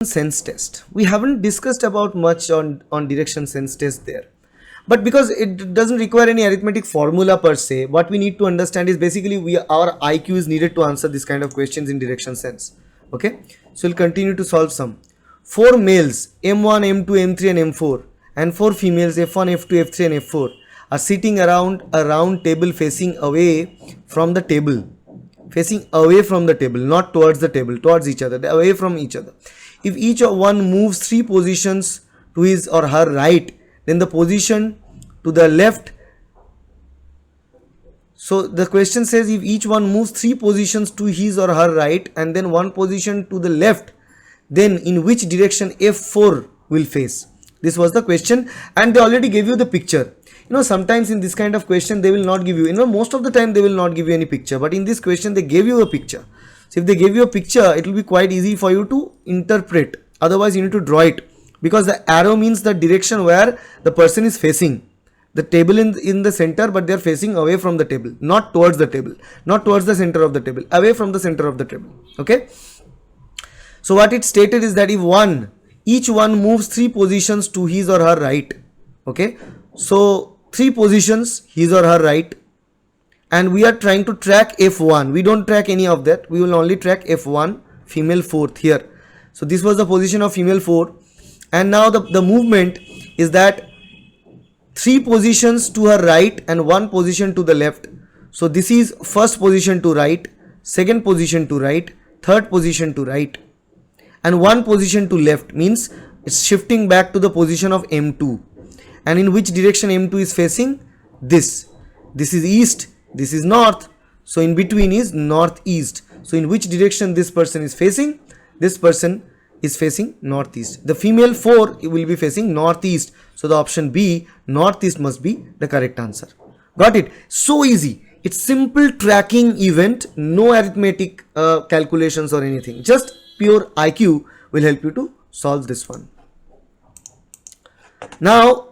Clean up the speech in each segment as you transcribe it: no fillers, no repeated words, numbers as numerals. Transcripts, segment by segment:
sense test. We haven't discussed about much on direction sense test there, but because it doesn't require any arithmetic formula per se, what we need to understand is basically our IQ is needed to answer this kind of questions in direction sense. Okay, so we'll continue to solve some. 4 males M1, M2, M3 and M4 and 4 females F1, F2, F3 and F4 are sitting around a round table facing away from the table. Facing away from the table, not towards the table, towards each other, away from each other. If each one moves 3 positions to his or her right, then the position to the left. So the question says if each one moves 3 positions to his or her right and then 1 position to the left, then in which direction F4 will face? This was the question, and they already gave you the picture. Sometimes in this kind of question they will not give you, most of the time they will not give you any picture, but in this question they gave you a picture. So if they gave you a picture, it will be quite easy for you to interpret. Otherwise you need to draw it, because the arrow means the direction where the person is facing. The table in the center, but they are facing away from the table, not towards the table, not towards the center of the table, away from the center of the table. Okay. So what it stated is that if each one moves 3 positions to his or her right. Okay. So 3 positions his or her right, and we are trying to track F1. We don't track any of that. We will only track F1, female 4th here. So this was the position of female 4, and now the movement is that 3 positions to her right and 1 position to the left. So this is first position to right, second position to right, third position to right, and 1 position to left, means it's shifting back to the position of M2. And in which direction M2 is facing? This is east, this is north, so in between is northeast. So in which direction this person is facing? This person is facing northeast. The female 4 will be facing northeast, so the option B, northeast, must be the correct answer. Got it? So easy. It's simple tracking event, no arithmetic calculations or anything, just pure IQ will help you to solve this one. Now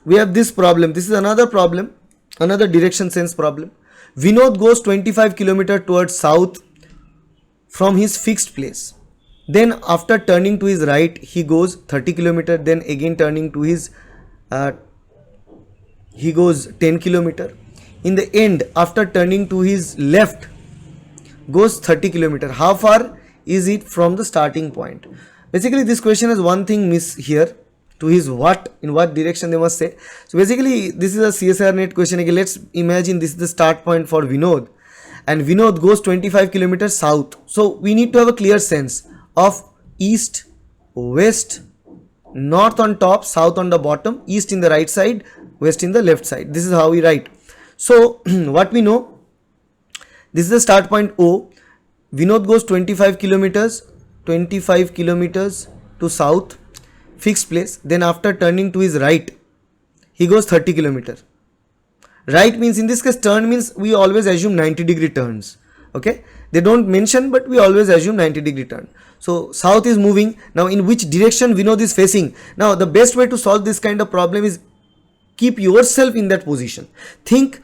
we have this problem. This is another problem, another direction sense problem. Vinod goes 25 km towards south from his fixed place. Then after turning to his right, he goes 30 km. Then again turning to his, he goes 10 km. In the end, after turning to his left, goes 30 km. How far is it from the starting point? Basically, this question has one thing miss here. To his what, in what direction they must say. So basically this is a CSIR NET question. Again, let's imagine this is the start point for Vinod, and Vinod goes 25 kilometers south. So we need to have a clear sense of east, west, north on top, south on the bottom, east in the right side, west in the left side. This is how we write. So what we know, this is the start point O. Vinod goes 25 kilometers to south, fixed place. Then after turning to his right, he goes 30 km. Right means, in this case turn means we always assume 90-degree turns. Okay, they don't mention, but we always assume 90-degree turn. So south is moving. Now in which direction Vinod is facing? Now the best way to solve this kind of problem is keep yourself in that position. Think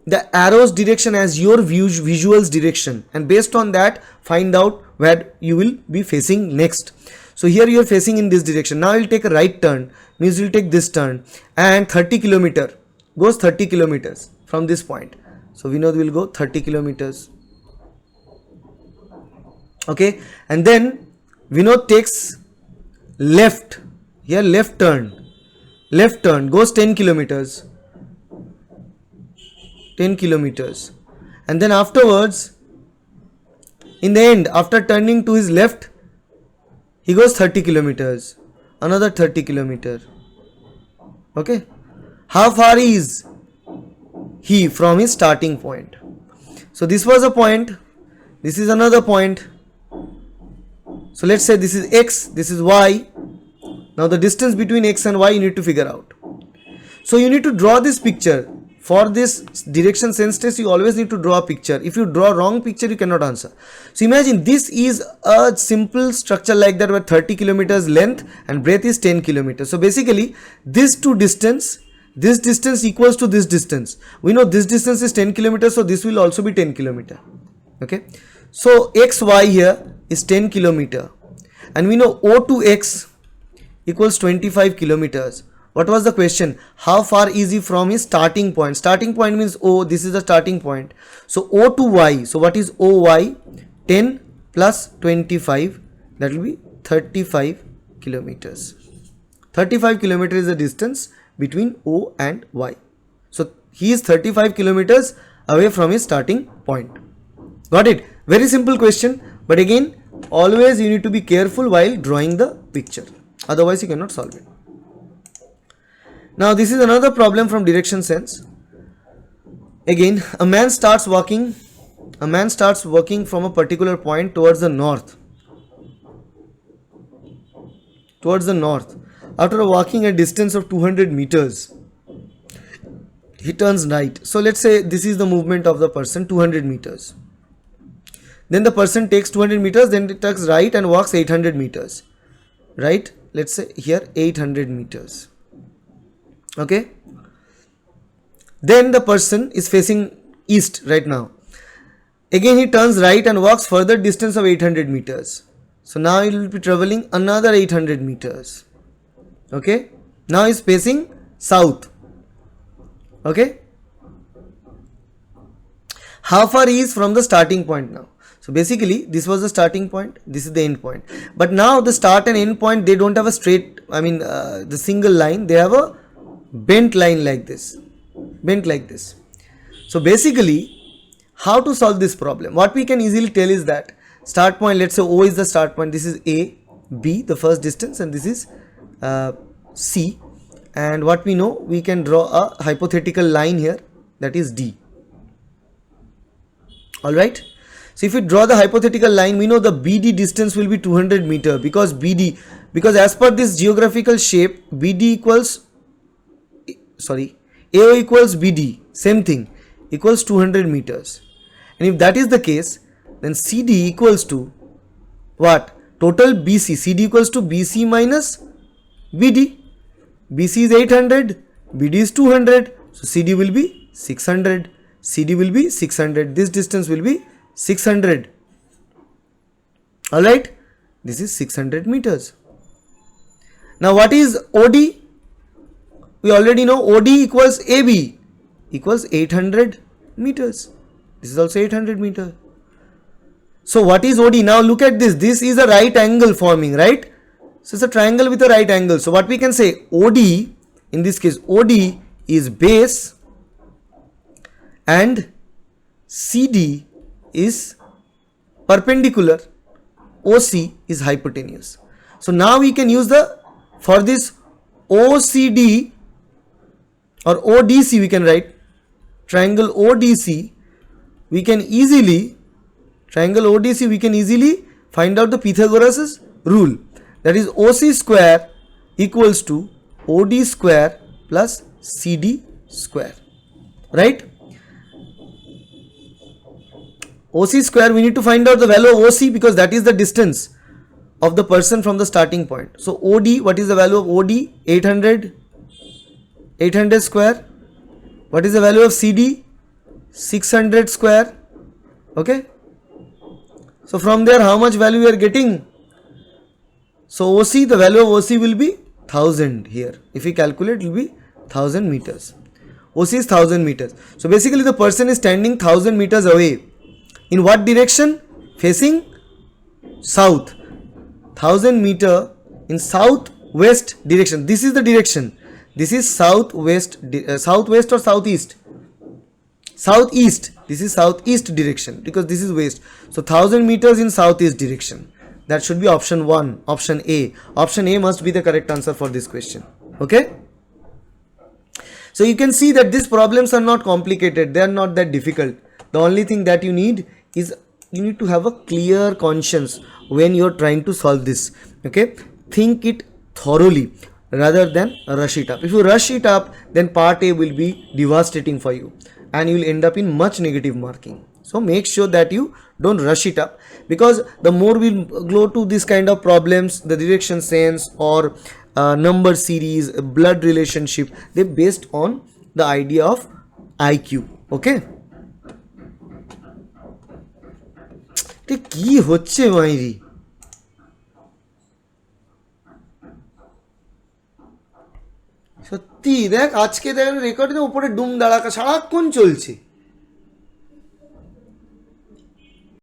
the arrow's direction as your visual's direction, and based on that find out where you will be facing next. So here you are facing in this direction. Now you'll take a right turn, means you'll take this turn, and 30 km, goes 30 kilometers from this point. So Vinod will go 30 kilometers. Okay, and then Vinod takes left, here left turn, goes 10 kilometers, and then afterwards, in the end, after turning to his left, he goes 30 kilometers, another 30 kilometer. Okay, how far is he from his starting point? So this was a point, this is another point. So let's say this is X, this is Y. Now the distance between X and Y you need to figure out. So you need to draw this picture. For this direction sense test, you always need to draw a picture. If you draw wrong picture, you cannot answer. So imagine this is a simple structure like that, where 30 kilometers length and breadth is 10 kilometers. So basically this distance equals to this distance. We know this distance is 10 kilometers, so this will also be 10 kilometer. Okay, so XY here is 10 kilometer, and we know O to X equals 25 kilometers. What was the question? How far is he from his starting point? Starting point means O, this is the starting point. So O to Y, so what is OY? 10 plus 25, that will be 35 kilometers. 35 kilometers is the distance between O and Y. So he is 35 kilometers away from his starting point. Got it? Very simple question, but again, always you need to be careful while drawing the picture. Otherwise you cannot solve it. Now this is another problem from direction sense. Again, a man starts walking from a particular point towards the north. After walking a distance of 200 meters, he turns right. So let's say this is the movement of the person, 200 meters. Then the person takes 200 meters, then it takes right and walks 800 meters. Right? Let's say here 800 meters. Okay. Then the person is facing east right now. Again he turns right and walks further distance of 800 meters. So now he will be traveling another 800 meters. Okay. Now he is facing south. Okay. How far he is from the starting point now? So basically this was the starting point, this is the end point. But now the start and end point, they don't have a straight, the single line, they have a bent line like this. So basically, how to solve this problem? What we can easily tell is that start point, let's say O is the start point, this is A, B, the first distance, and this is C. And what we know, we can draw a hypothetical line here, that is D. Alright. So if we draw the hypothetical line, we know the BD distance will be 200 meter because as per this geographical shape, AO equals BD, same thing, equals 200 meters. And if that is the case, then CD equals to what? Total BC. CD equals to BC minus BD. BC is 800, BD is 200. So CD will be 600. This distance will be 600. Alright. This is 600 meters. Now what is OD? We already know OD equals AB equals 800 meters. This is also 800 meters. So what is OD? Now look at this. This is a right angle forming, right? So it's a triangle with a right angle. So what we can say, OD, in this case, OD is base and CD is perpendicular, OC is hypotenuse. So now we can use for this OCD or ODC, we can write triangle ODC. We can easily find out the Pythagoras' rule. That is OC square equals to OD square plus CD square. Right? OC square, we need to find out the value of OC because that is the distance of the person from the starting point. So OD, what is the value of OD? 800 square. What is the value of CD? 600 square. Okay. So from there, how much value we are getting? So OC, the value of OC will be 1000 here. If we calculate, it will be 1000 meters. OC is 1000 meters. So basically the person is standing 1000 meters away. In what direction? Facing south. 1000 meter in southwest direction. This is the direction. This is southwest or southeast? Southeast. This is southeast direction because this is west. So 1000 meters in southeast direction. That should be option 1, option A. Option A must be the correct answer for this question. Okay. So you can see that these problems are not complicated. They are not that difficult. The only thing that you need is you need to have a clear conscience when you are trying to solve this. Okay. Think it thoroughly rather than rush it up. If you rush it up, then part A will be devastating for you and you will end up in much negative marking. So make sure that you don't rush it up, because the more we go to this kind of problems, the direction sense or number series, blood relationship, they based on the idea of IQ. Okay. কি হচ্ছে মাইরি সত্যি দেখ আজকে দেখ রেকর্ডের উপরে ডুম দাঁড়াকা সারাক্ষণ চলছে।